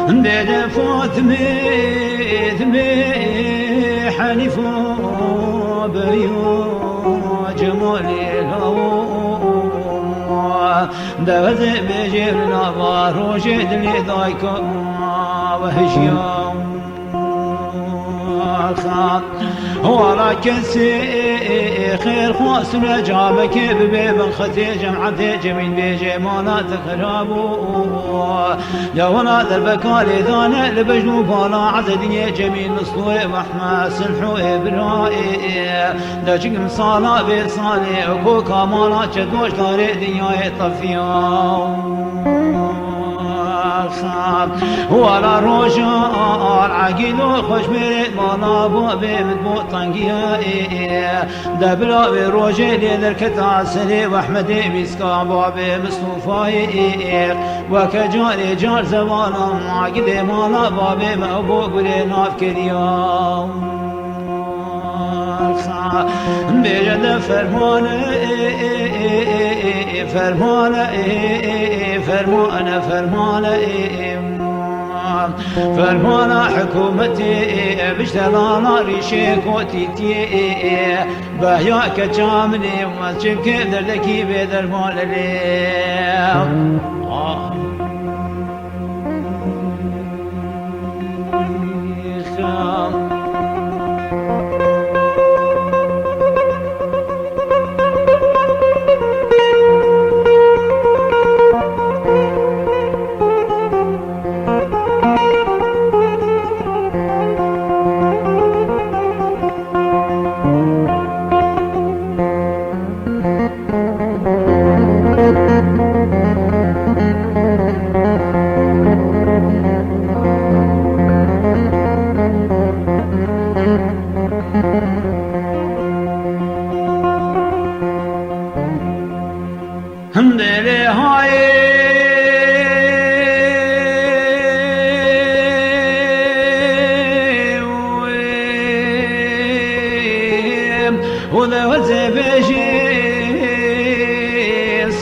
بيد فاطمة حنيف بريو جمالي دوز بجرنا باروشد لي ضايكم وهشيام ولا كسي خير خاص رجابك ببيب ختي جمعتي جميل بيجي مالات خرابو جوانا ذربكالي ذانا لبجنو بالا عزدني جميل نصلوي وحما سلحو إبرائي داجك مصالا بيصالي أكو كامالا چدوش داري دنياي طفيا ولا روجال عقيل وخش مريد مالا بوبي مدبوط طنقيا دبلا بروجي ليدر كتاسلي واحمدي بيسكا بوبي مصطفاي وكجاري جار زوانا عقيل مالا بوبي مأبو قولي ناف كريا بجد فرمانه فرمانه حكومتي بشتلانا ريشيك وتيتي بهياك جامني وما تشبك دردكي بدر مالي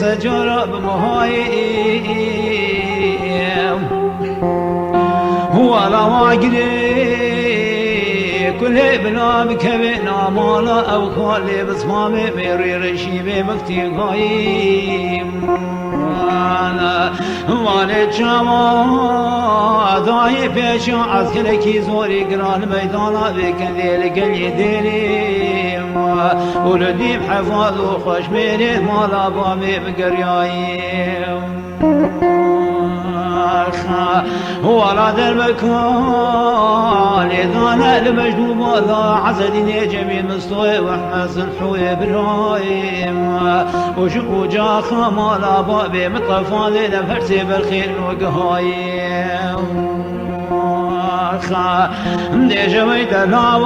سجرب مهايم ولا واقري كل ابنا بكبنا مالا او خالي بصمامي ميري رشيبي بكتي قايم انا والد شما ضاي بيشا عسكركي زوري قران ميدانا بكذيل قلي ديريم ولدي بحفاظ وخش ميري مالا بامي بقريايم ولا دربكال إذانا المجنوب ولا عزدني جميل مستوي وحما سلحوي برايم وجا خمالا بابي مطفالي لفرسي بالخير وقهايم دي جوي دلاو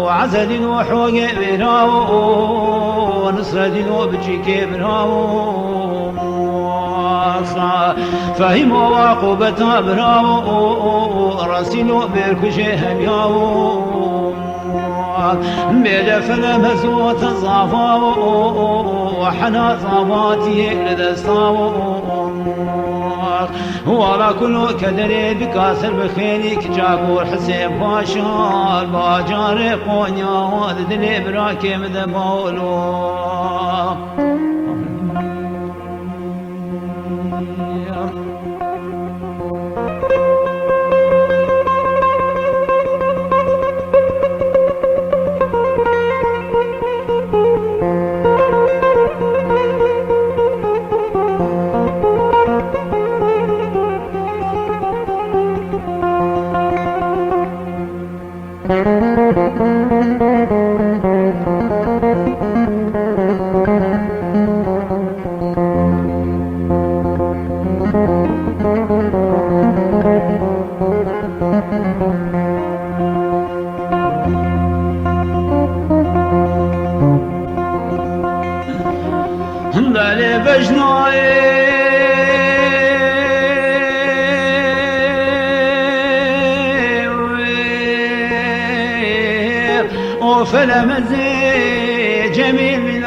عزدين وحوقي براو ونصردين وبجيكي براو فهموا وعقوبتها براو راسلوا بركشي همياو بيدفن مسوة صافاو وحنا صافاتي لدستاو ولا كل كدري بكاسر بخيري كجاكور حسين باشا الباجار قونيا واددني براكي مدبولو بله بجنای وفلمزي جميل من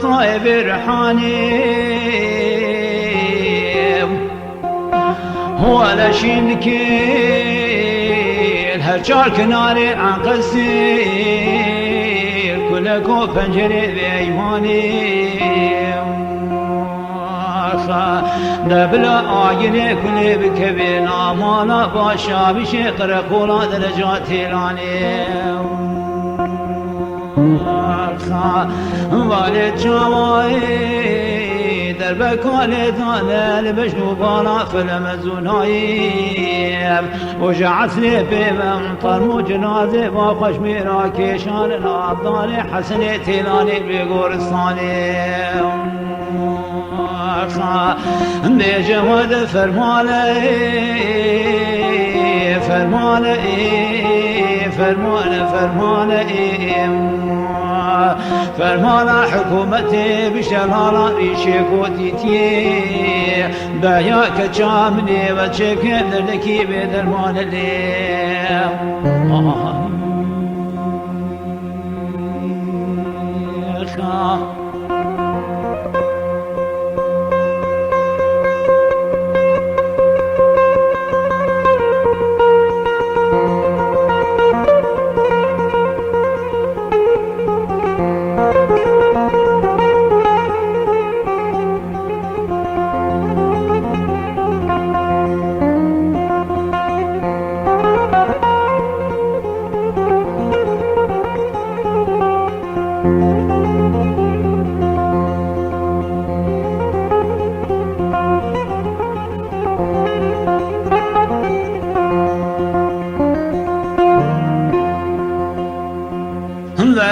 طائب رحاني هو لشين كيل هرجار كناري عن قصير كلكو بنجري بأيماني دبلا آيني كل بكبين آمانا باشا بشيقر قولا درجات لاني والد جواي دربك والدان البجنو بالا فلمزون هايب وجعت لي بمطر مجنازي وخش ميراكيشان الأبطال حسني تلاني بقورستاني بجواد فرماني فرمانا حكومتي بشلالة ريشيكوتيتي باياك جامني وشيك ذلكي بدرمان اللي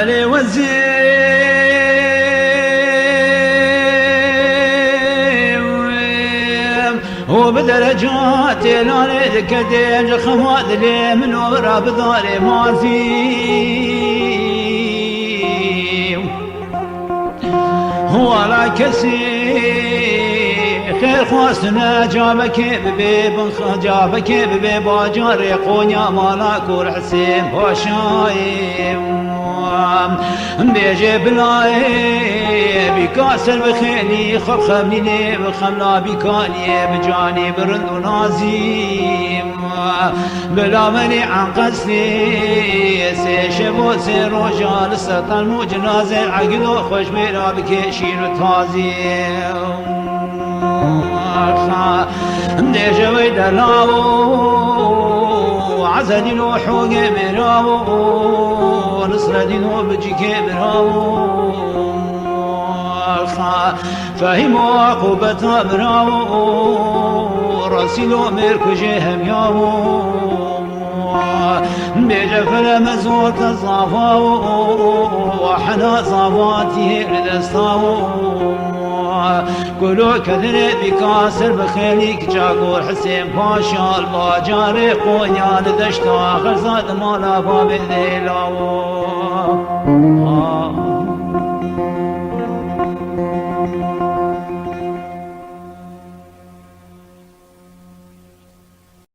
علي وزيم وبدرجات لوني ذكدين خماد لي من ورا بضاري مازي هو لا كسي خير خواستنا جابك ببيب جابك ببيب باجر قونيا مالك ورحسين بوشايم بيجي بلاي بكاسر بخيني خب خمني بخملا بكاني بجاني برند ونازيم بلا مني عن قصدي سيشبو سيروجال السلطان مو جنازة عقلو خوش بينا بكيشين وتازيم ديجوي دلاو عزدي لو حوقي مراو نصر دينو بجيكي براو فهموا عقوبتها براو راسلو ميركو جيهم ياو بجفل مزوت الصافاو وحنا صافاتي ردستاو كلو كذل بكاسر بخيليك جاقور حسين باشا الباجاري قونيا لدشتا خرزاد مالا باب الديلاو